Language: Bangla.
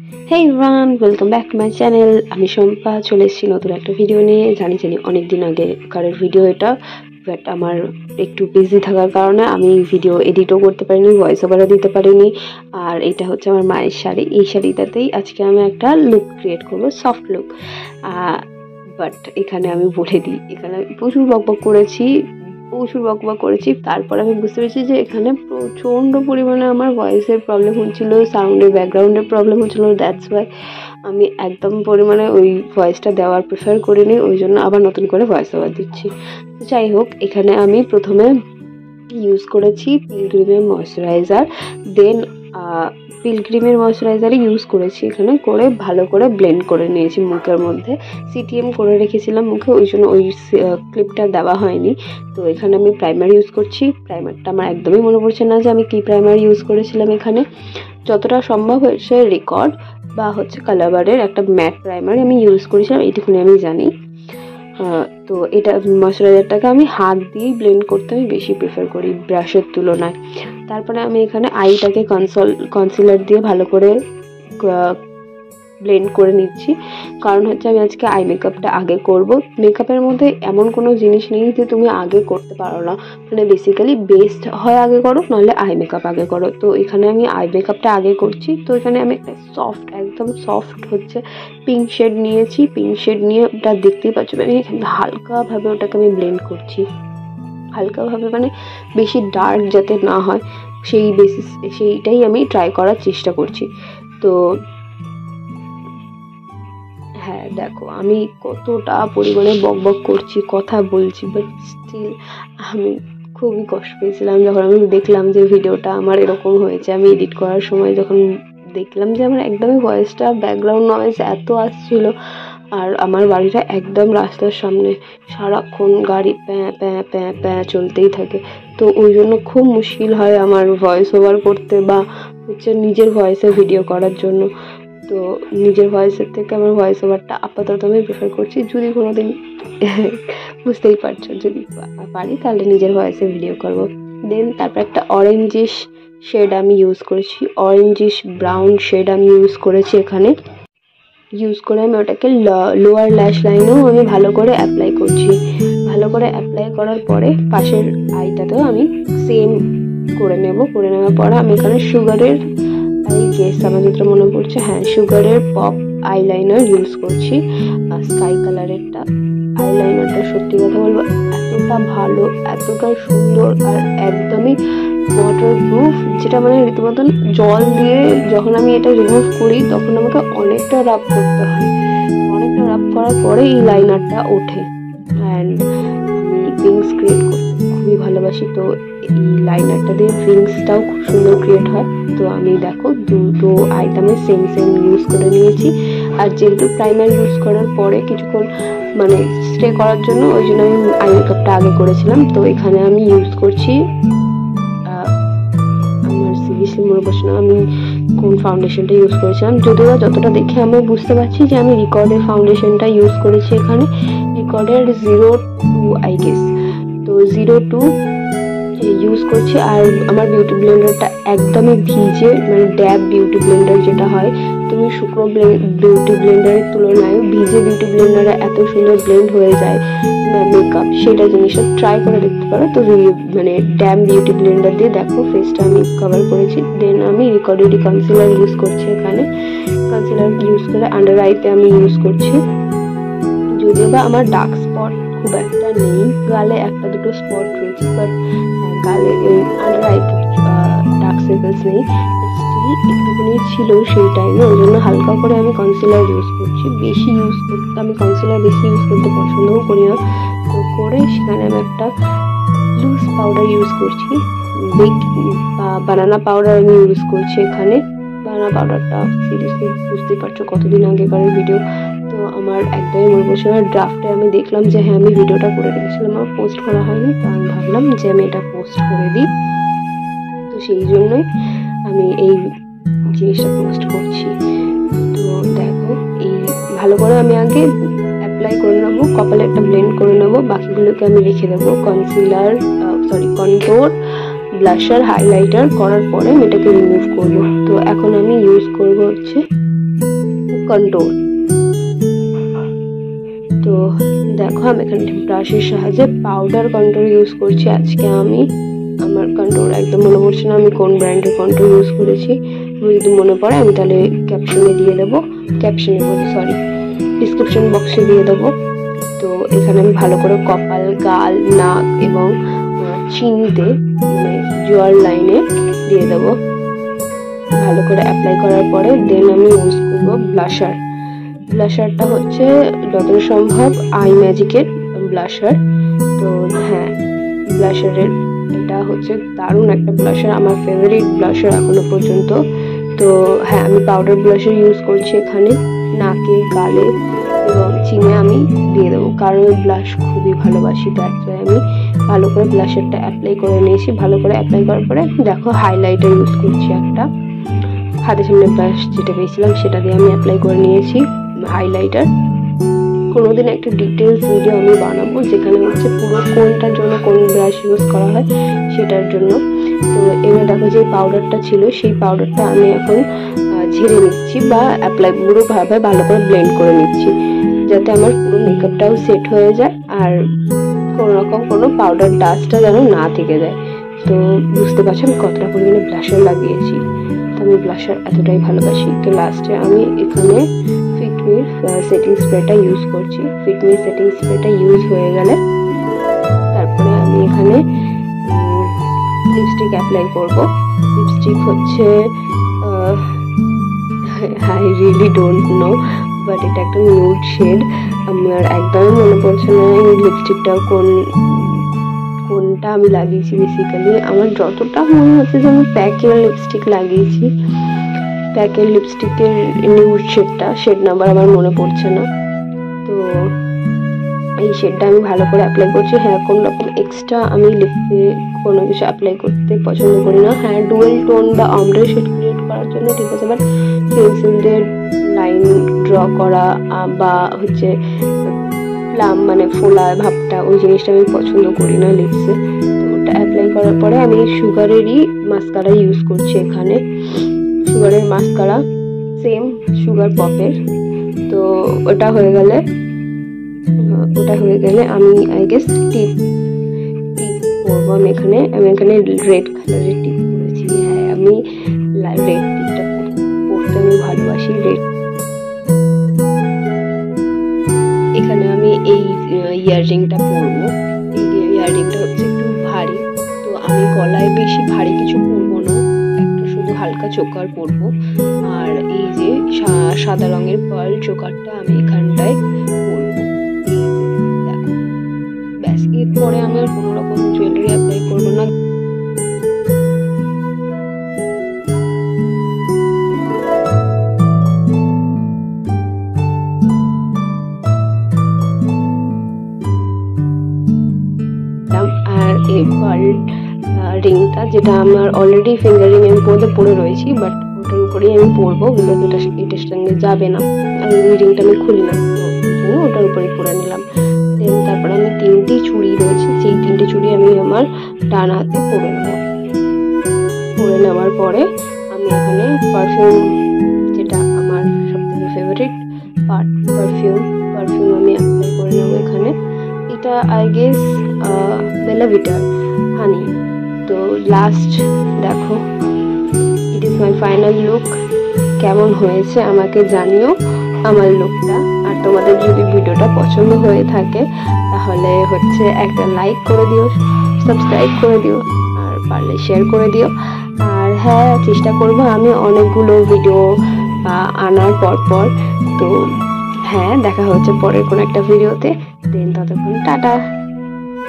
Hey everyone, welcome back to my channel. আমি শম্পা চলে এসেছি নতুন একটা ভিডিও নিয়ে। জানি অনেক দিন আগে কারের ভিডিও এটা, বাট আমার একটু বিজি থাকার কারণে আমি ভিডিও এডিটও করতে পারিনি, ভয়েস ওভারও দিতে পারিনি। আর এটা হচ্ছে আমার মায়ের শাড়ি। এই শাড়িটাতেই আজকে আমি একটা লুক ক্রিয়েট করব, সফট লুক। বাট এখানে আমি বলে দিই, এখানে আমি প্রচুর বকবক করেছি। তারপর আমি বুঝতে পেরেছি যে এখানে প্রচণ্ড পরিমাণে আমার ভয়েসের প্রবলেম হচ্ছিলো, সাউন্ডের ব্যাকগ্রাউন্ডের প্রবলেম হচ্ছিলো। দ্যাটস ওয়াই আমি একদম পরিমাণে ওই ভয়েসটা দেওয়ার প্রেফার করিনি, ওই জন্য আবার নতুন করে ভয়েস ওভার দিচ্ছি। যাই হোক, এখানে আমি প্রথমে ইউজ করেছি পিলগ্রিমের ময়শ্চারাইজার, দেন পিলগ্রিমের ময়শ্চারাইজারই ইউজ করেছি এখানে, করে ভালো করে ব্লেন্ড করে নিয়েছি মুখের মধ্যে। সিটিএম করে রেখেছিলাম মুখে, ওই জন্য ওই ক্লিপটা দেওয়া হয়নি। তো এখানে আমি প্রাইমার ইউজ করছি। প্রাইমারটা আমার একদমই মনে পড়ছে না যে আমি কী প্রাইমার ইউজ করেছিলাম। এখানে যতটা সম্ভব হয়েছে রেকর্ড বা হচ্ছে কালাবারের একটা ম্যাট প্রাইমার আমি ইউজ করেছিলাম, এইটুকুনি আমি জানি। তো এটা ময়শ্চারাইজারটাকে আমি হাত দিয়েই ব্লেন্ড করতে আমি বেশি প্রেফার করি ব্রাশের তুলনায়। তারপরে আমি এখানে আইটাকে কনসিলার দিয়ে ভালো করে ব্লেন্ড করে নিচ্ছি, কারণ হচ্ছে আমি আজকে আই মেকআপটা আগে করব। মেকআপের মধ্যে এমন কোনো জিনিস নেই যে তুমি আগে করতে পারো না, মানে বেসিক্যালি বেস্ট হয় আগে করো, নাহলে আই মেকআপ আগে করো। তো এখানে আমি আই মেকআপটা আগে করছি। তো এখানে আমি একটা একদম সফট হচ্ছে পিঙ্ক শেড নিয়েছি। পিঙ্ক শেড নিয়ে ওটা দেখতেই পাচ্ছ, আমি হালকাভাবে ওটাকে আমি ব্লেন্ড করছি, হালকাভাবে, মানে বেশি ডার্ক যাতে না হয় সেইটাই আমি ট্রাই করার চেষ্টা করছি। তো হ্যাঁ, দেখো আমি কতটা পরিমাণে বকবক করছি, কথা বলছি, বাট স্টিল আমি খুবই কষ্ট পেয়েছিলাম যখন আমি দেখলাম যে ভিডিওটা আমার এরকম হয়েছে। আমি এডিট করার সময় যখন দেখলাম যে আমার একদমই ভয়েসটা, ব্যাকগ্রাউন্ড নয়েজ এত আসছিল, আর আমার বাড়িটা একদম রাস্তার সামনে, সারাক্ষণ গাড়ি প্যাঁ প্যাঁ প্যাঁ প্যাঁ চলতেই থাকে। তো ওই জন্য খুব মুশকিল হয় আমার ভয়েস ওভার করতে বা হচ্ছে নিজের ভয়েসে ভিডিও করার জন্য। তো নিজের ভয়েসের থেকে আমার ভয়েস ওভারটা আপাতত আমি প্রেফার করছি। যদি কোনো দিন বুঝতেই পারছো, যদি পারি তাহলে নিজের ভয়েসে ভিডিও করব। দেন তারপর একটা অরেঞ্জিশ শেড আমি ইউজ করেছি, অরেঞ্জিশ ব্রাউন শেড আমি ইউজ করেছি এখানে। ইউজ করে আমি ওটাকে লোয়ার ল্যাশ লাইনেও আমি ভালো করে অ্যাপ্লাই করছি। ভালো করে অ্যাপ্লাই করার পরে পাশের আইটাতেও আমি সেম করে নেওয়ার পরে আমি এখানে সুগারের আমার যেটা মনে পড়ছে, হ্যাঁ, সুগারের পপ আইলাইনার ইউজ করছি। স্কাই কালারেরটা আইলাইনারটা সত্যি কথা বলবো এতটা ভালো, এতটা সুন্দর, আর একদমই ওয়াটার প্রুফ, যেটা মানে রীতিমতন জল দিয়ে যখন আমি এটা রিমুভ করি তখন আমাকে অনেকটা রাব করতে হয়। অনেকটা রাব করার পরে এই লাইনারটা ওঠে। অ্যান্ড আমি উইংস ক্রিয়েট করতে খুবই ভালোবাসি, তো এই লাইনারটা দিয়ে উইংসটাও খুব সুন্দর ক্রিয়েট হয়। তো আমি দেখো দুটো আইটেমে সেম ইউজ করে নিয়েছি। আর যেহেতু প্রাইমার ইউজ করার পরে কিছুক্ষণ মানে স্টে করার জন্য, ওই জন্য আমি আই মেকআপটা আগে করেছিলাম। তো এখানে আমি ইউজ করছি, আমার সিরিয়াসলি মনে পড়ছে না আমি কোন ফাউন্ডেশনটা ইউজ করেছিলাম, যদিও যতটা দেখে আমি বুঝতে পারছি যে আমি রিকর্ডের ফাউন্ডেশনটা ইউজ করেছি এখানে, রিকর্ডের 02 আই গেস। তো 02 ইউজ করছি। আর আমার বিউটি ব্লেন্ডারটা একদমই ভিজে, মানে ড্যাব বিউটি ব্লেন্ডার যেটা হয়, তুমি শুকনো বিউটি ব্লেন্ডারের তুলনায় ভিজে বিউটি ব্লেন্ডারে এত সুন্দর ব্লেন্ড হয়ে যায় মেকআপ, সেটা জিনিসটা ট্রাই করে দেখতে পারো। তো মানে ড্যাম বিউটি ব্লেন্ডার দিয়ে দেখো ফেসটা আমি কভার করেছি। দেন আমি রিকর্ডেড কনসিলার ইউজ করছি এখানে। কনসিলার ইউজ করে আন্ডার আইতে আমি ইউজ করছি, যদিও বা আমার ডার্ক স্পট খুব একটা নেই, গালে একটা দুটো স্পট রয়েছে, বাট গালে আন্ডার আইতে ডার্ক সার্কেলস নেই, স্টিল একটুখানি ছিল সেই টাইমে, ওই জন্য হালকা করে আমি কনসিলার ইউজ করছি। আমি কনসিলার বেশি ইউজ করতে পছন্দও করি না। তো করে সেখানে আমি একটা লুজ পাউডার ইউজ করছি, বানানা পাউডার আমি ইউজ করছি এখানে। বানানা পাউডারটা সিরিয়াসলি বুঝতেই পারছো কতদিন আগেকার ভিডিও, তো আমার একদমই মনে পড়ছে না। ড্রাফটে আমি দেখলাম যে হ্যাঁ আমি ভিডিওটা করে রেখেছিলাম, আমার পোস্ট করা হয়নি, তো আমি ভাবলাম যে আমি এটা পোস্ট করে দিই। তো সেই জন্যই আমি এই জিনিসটা পোস্ট করছি। তো দেখো এই ভালো করে আমি আগে অ্যাপ্লাই করে নেবো, কপালে একটা ব্লেন্ড করে নেবো, বাকিগুলোকে আমি রেখে দেবো। কন্ট্রোর, ব্লাশার, হাইলাইটার করার পরে এটাকে রিমুভ করবো। তো এখন আমি ইউজ করবো হচ্ছে কন্ট্যুর। তো দেখো আমি এখানে ব্রাশের সাহায্যে পাউডার কন্ট্যুর ইউজ করছি আজকে আমি। আমার কন্ট্যুর একদম মনে পড়ছে না আমি কোন ব্র্যান্ডের কন্ট্যুর ইউজ করেছি। যদি মনে পড়ে আমি তাহলে ক্যাপশনে দিয়ে দেবো, ডিসক্রিপশন বক্সে দিয়ে দেবো। তো এখানে আমি ভালো করে কপাল, গাল, নাক এবং চিনিতে মানে জোয়ার লাইনে দিয়ে দেবো। ভালো করে অ্যাপ্লাই করার পরে দেন আমি ইউজ করবো ব্লাশার। ব্লাশারটা হচ্ছে যতটা সম্ভব আই ম্যাজিকের ব্লাশার। তো হ্যাঁ, ব্লাশারের এটা হচ্ছে দারুণ একটা ব্লাশার, আমার ফেভারিট ব্লাশার এখনো পর্যন্ত। তো হ্যাঁ, আমি পাউডার ব্লাশার ইউজ করছি এখানে নাকে, গালে এবং চিনে আমি দিয়ে দেবো, কারণ আমি ব্লাশ খুবই ভালোবাসি। তারপরে আমি ভালো করে ব্লাশারটা অ্যাপ্লাই করে নিয়েছি। ভালো করে অ্যাপ্লাই করার পরে দেখো হাইলাইটার ইউজ করছি একটা, হাতের সামনে ব্রাশ যেটা পেয়েছিলাম সেটা দিয়ে আমি অ্যাপ্লাই করে নিয়েছি হাইলাইটার। কোনোদিন একটা ডিটেলস ভিডিও আমি বানাবো যেখানে হচ্ছে পুরো কোনটার জন্য কোন ব্রাশ ইউজ করা হয় সেটার জন্য। তো এবার দেখো যে পাউডারটা ছিল সেই পাউডারটা আমি এখন ঝেড়ে নিচ্ছি বা অ্যাপ্লাই পুরোভাবে ভালো করে ব্লেন্ড করে নিচ্ছি, যাতে আমার পুরো মেকআপটাও সেট হয়ে যায় আর কোনো রকম কোনো পাউডার ডাস্টটা যেন না থেকে যায়। তো বুঝতে পারছি আমি কতটা পরিমাণে ব্লাশার লাগিয়েছি। তো আমি ব্লাশার এতটাই ভালোবাসি। তো লাস্টে আমি এখানে ফিটমির সেটিং স্প্রেটা ইউজ করছি। ফিটমির সেটিং স্প্রেটা ইউজ হয়ে গেলে তারপরে আমি এখানে লিপস্টিক অ্যাপ্লাই করব। লিপস্টিক হচ্ছে I really don't know, but এটা একটা নিউড শেড। আমার একদমই মনে পড়ছে না এই লিপস্টিকটা কোনটা আমি লাগিয়েছি। বেসিক্যালি আমার যতটা মনে হচ্ছে যে আমি প্যাকের লিপস্টিক লাগিয়েছি, প্যাকের লিপস্টিকের নিউড শেডটা, শেড নাম্বার আমার মনে পড়ছে না। তো এই শেডটা আমি ভালো করে অ্যাপ্লাই করছি। হ্যাঁ, কোনো রকম এক্সট্রা আমি লিপে কোনো কিছু অ্যাপ্লাই করতে পছন্দ করি না। হ্যাঁ, ডুয়েল টোন বা অমরে শেড ক্রিয়েট করার জন্য ঠিক আছে, বাট পেন্সিল দিয়ে লাইন ড্র করা বা হচ্ছে প্লাম মানে ফোলা ভাবটা, ওই জিনিসটা আমি পছন্দ করি না লিপসে। তো ওটা অ্যাপ্লাই করার পরে আমি সুগারেরই মাস্কারা ইউজ করছি এখানে। সুগারের মাস্কারা সেম সুগার পপের। তো ওটা হয়ে গেলে আমি আই গেস টিপ করবো। আমি এখানে রেড কালারের টিপ করেছি। হ্যাঁ, আমি রেড টিপটা পরতে আমি ভালোবাসি। রেড এখানে আমি এই ইয়াররিংটা পরবো। এই ইয়াররিংটা হচ্ছে একটু ভারী, তো আমি গলায় বেশি ভারী কিছু পরবো না, একটা শুধু হালকা চোকার পরবো। আর এই যে সাদা রঙের পার্ল চোকারটা আমি এখানটায় পরবো। দেখো ব্যাস, এরপরে আমি আর কোনো রকম জুয়েলারি অ্যাপ্লাই করবো না। আর এই পার্ল রিংটা যেটা আমার অলরেডি ফিঙ্গার রিং এর মধ্যে পরে রয়েছি, বাট ওটার উপরেই আমি পরবো, বিকজ এটার সঙ্গে যাবে না। আর ওই রিংটা আমি খুলি না, তো ওই জন্য ওটার উপরেই পরে নিলাম। দেন তারপরে আমি 3টি চুড়ি রয়েছে, সেই 3টে চুড়ি আমি আমার ডান হাতে পরে নেব। পরে নেওয়ার পরে আমি এখানে পারফিউম, যেটা আমার সবথেকে ফেভারিট পারফিউম আমি অ্যাপ্লাই করে নেবো এখানে। এটা আই গেস বেলা ভিটার হানি। তো লাস্ট দেখো, it is my final look. কেমন হয়েছে আমাকে জানিও আমার লুকটা। আর তোমাদের যদি ভিডিওটা পছন্দ হয়ে থাকে তাহলে হচ্ছে একটা লাইক করে দিও, সাবস্ক্রাইব করে দিও, আর পারলে শেয়ার করে দিও। আর হ্যাঁ, চেষ্টা করবো আমি অনেকগুলো ভিডিও আনার পর। তো হ্যাঁ, দেখা হচ্ছে পরের কোনো একটা ভিডিওতে। দেন ততক্ষণ টাটা।